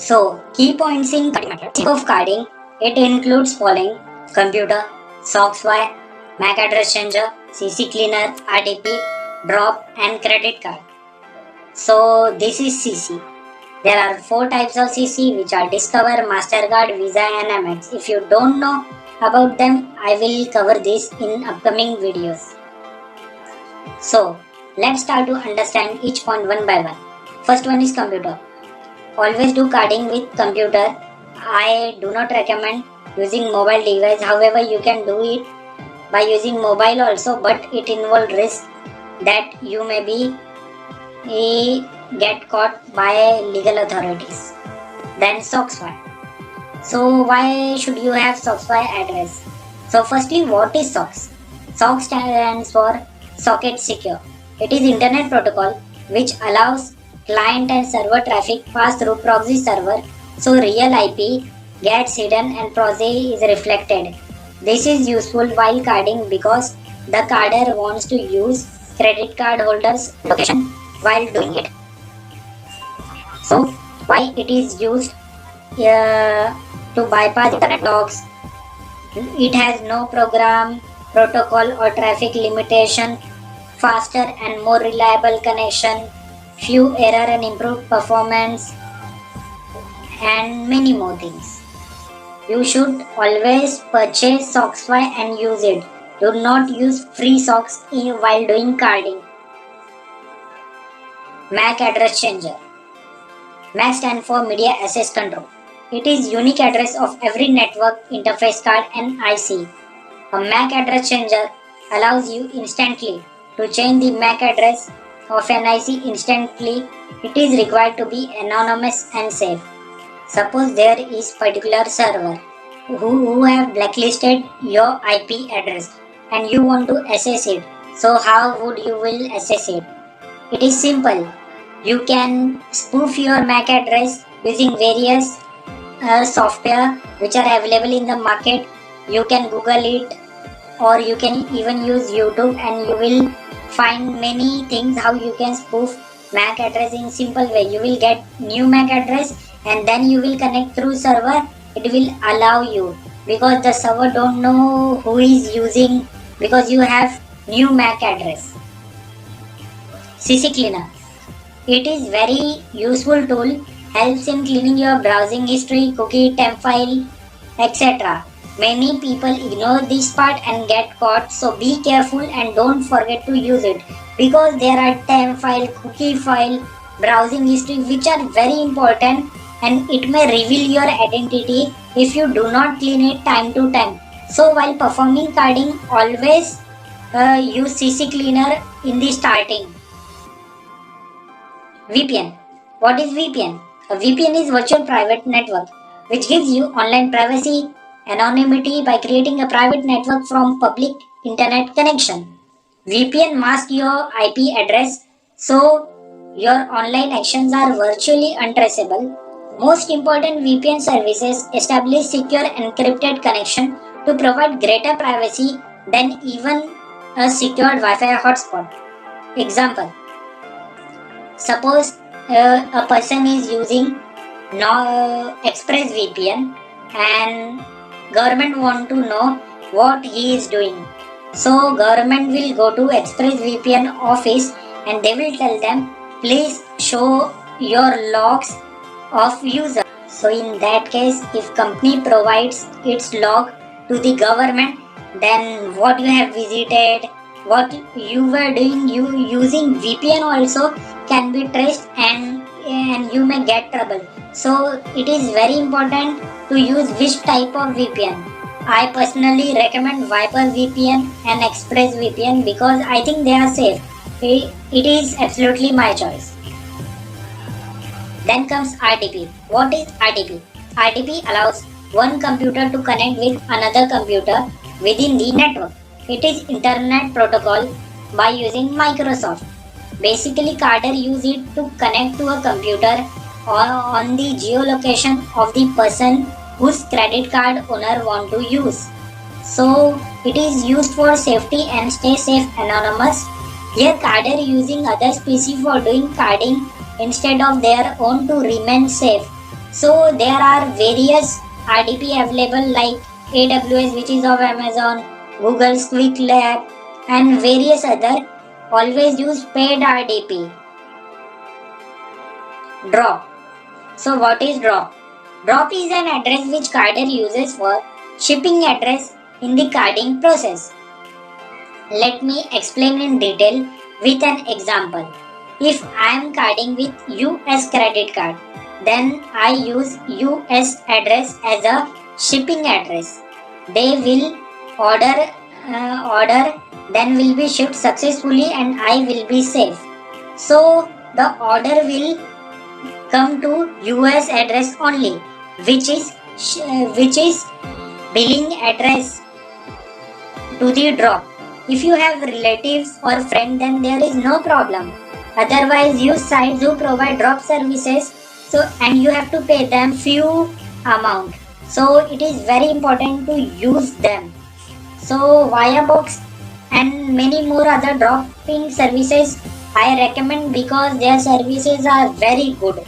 So, key points in carding method. Type of carding, it includes following: computer, SoxY, MAC address changer, CC cleaner, RTP, drop, and credit card. So, this is CC. There are four types of CC, which are Discover, Mastercard, Visa, and Amex. If you don't know about them, I will cover this in upcoming videos. So, let's start to understand each point one by one. First one is computer. Always do carding with computer. I do not recommend using mobile device. However, you can do it by using mobile also, but it involves risk that you may be get caught by legal authorities. Then SoxY. So why should you have SoxY address? So firstly, what is SOX? SOX stands for Socket Secure. It is internet protocol which allows client and server traffic pass through proxy server, so real IP gets hidden and proxy is reflected. This is useful while carding because the carder wants to use credit card holder's location while doing it. So why it is used to bypass internet logs? It has no program, protocol or traffic limitation, faster and more reliable connection, few error and improved performance, and many more things. You should always purchase SoxY and use it. Do not use free socks while doing carding. MAC address changer. MAC stands for Media Access Control. It is unique address of every network interface card and IC. A MAC address changer allows you instantly to change the MAC address of an IC instantly. It is required to be anonymous and safe. Suppose there is particular server who have blacklisted your IP address and you want to access it. So how would you will access it? It is simple. You can spoof your MAC address using various software which are available in the market. You can Google it or you can even use YouTube and you will find many things how you can spoof MAC address in simple way. You will get new MAC address and then you will connect through server. It will allow you because the server don't know who is using because you have new MAC address. CC cleaner. It is very useful tool, helps in cleaning your browsing history, cookie, temp file, etc. Many people ignore this part and get caught, so be careful and don't forget to use it because there are temp file, cookie file, browsing history which are very important and it may reveal your identity if you do not clean it time to time. So while performing carding, always use CC cleaner in the starting. VPN. What is VPN? A VPN is virtual private network which gives you online privacy, anonymity by creating a private network from public internet connection. VPN masks your IP address so your online actions are virtually untraceable. Most important, VPN services establish secure encrypted connection to provide greater privacy than even a secured Wi-Fi hotspot. Example. Suppose a person is using ExpressVPN and government want to know what he is doing. So government will go to ExpressVPN office and they will tell them, please show your logs of user. So in that case, if company provides its log to the government, then what you have visited, what you were doing, you using VPN also can be traced and you may get trouble. So it is very important to use which type of VPN. I personally recommend Viper VPN and ExpressVPN because I think they are safe. It is absolutely my choice. Then comes RTP. What is RTP? RTP allows one computer to connect with another computer within the network. It is internet protocol by using Microsoft. Basically, carder use it to connect to a computer or on the geolocation of the person whose credit card owner want to use. So it is used for safety and stay safe anonymous. Here carder using others PC for doing carding instead of their own to remain safe. So there are various RDP available like AWS, which is of Amazon, Google's Quick Lab, and various other. Always use paid RDP. Drop. So what is drop? Drop is an address which carder uses for shipping address in the carding process. Let me explain in detail with an example. If I am carding with US credit card, then I use US address as a shipping address. They will order, then will be shipped successfully and I will be safe. So the order will come to US address only, which is billing address to the drop. If you have relatives or friends, then there is no problem. Otherwise, use sites who provide drop services. So and you have to pay them few amount. So it is very important to use them. So Viabox and many more other dropping services I recommend because their services are very good.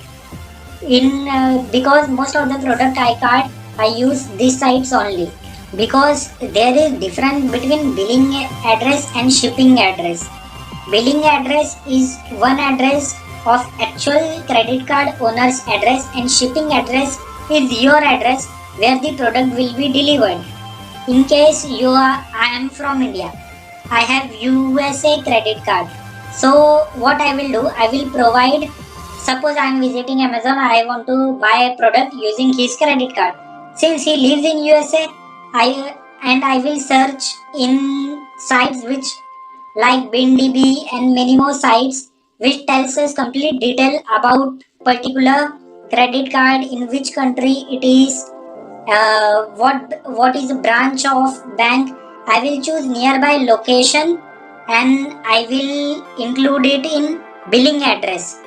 Because most of the product I card I use these sites only because there is difference between billing address and shipping address. Billing address is one address of actual credit card owner's address and shipping address is your address where the product will be delivered. In case I am from India, I have USA credit card. So what I will do, I will provide. Suppose I am visiting Amazon, I want to buy a product using his credit card. Since he lives in USA, I will search in sites which like BinDB and many more sites which tells us complete detail about particular credit card, in which country it is, what is the branch of bank. I will choose nearby location and I will include it in billing address,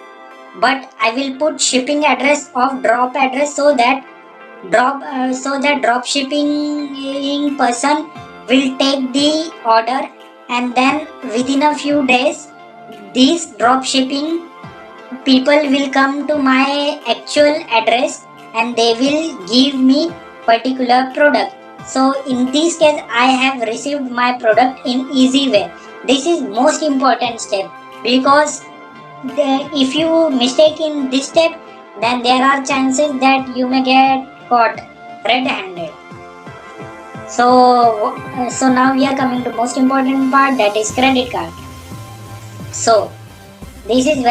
but I will put shipping address of drop address so that drop shipping person will take the order and then within a few days these drop shipping people will come to my actual address and they will give me particular product. So in this case I have received my product in easy way. This is most important step because if you mistake in this step, then there are chances that you may get caught red-handed. So now we are coming to most important part, that is credit card. So this is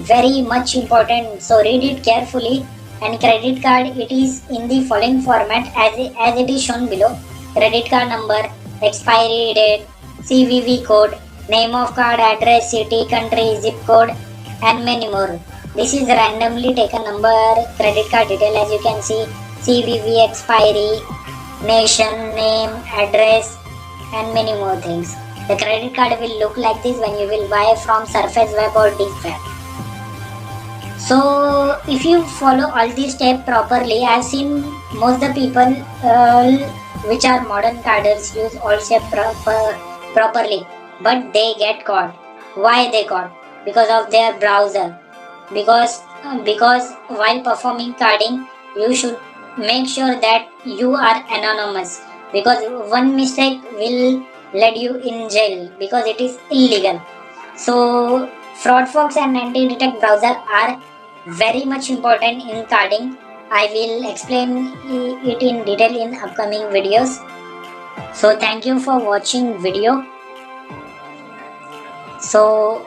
very much important. So read it carefully. And credit card, it is in the following format as it is shown below: credit card number, expiry date, CVV code, name of card, address, city, country, zip code, and many more. This is randomly taken number, credit card detail, as you can see, CVV, expiry, nation, name, address, and many more things. The credit card will look like this when you will buy from Surface Web or Deep Web. So if you follow all these steps properly, I have seen most the people which are modern carders use all steps properly, but they get caught. Why they caught? Because of their browser. Because while performing carding, you should make sure that you are anonymous, because one mistake will lead you in jail because it is illegal. So FraudFox and anti-detect browser are very much important in carding. I will explain it in detail in upcoming videos. So thank you for watching video. So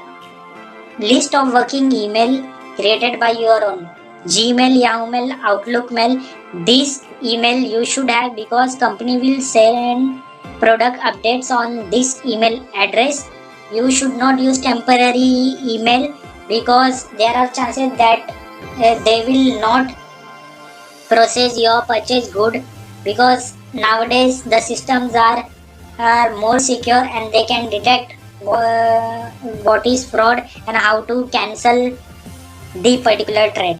list of working email created by your own: Gmail, Yahoo Mail, Outlook Mail. This email you should have because company will send product updates on this email address. You should not use temporary email because there are chances that they will not process your purchase good, because nowadays the systems are more secure and they can detect what is fraud and how to cancel the particular trade.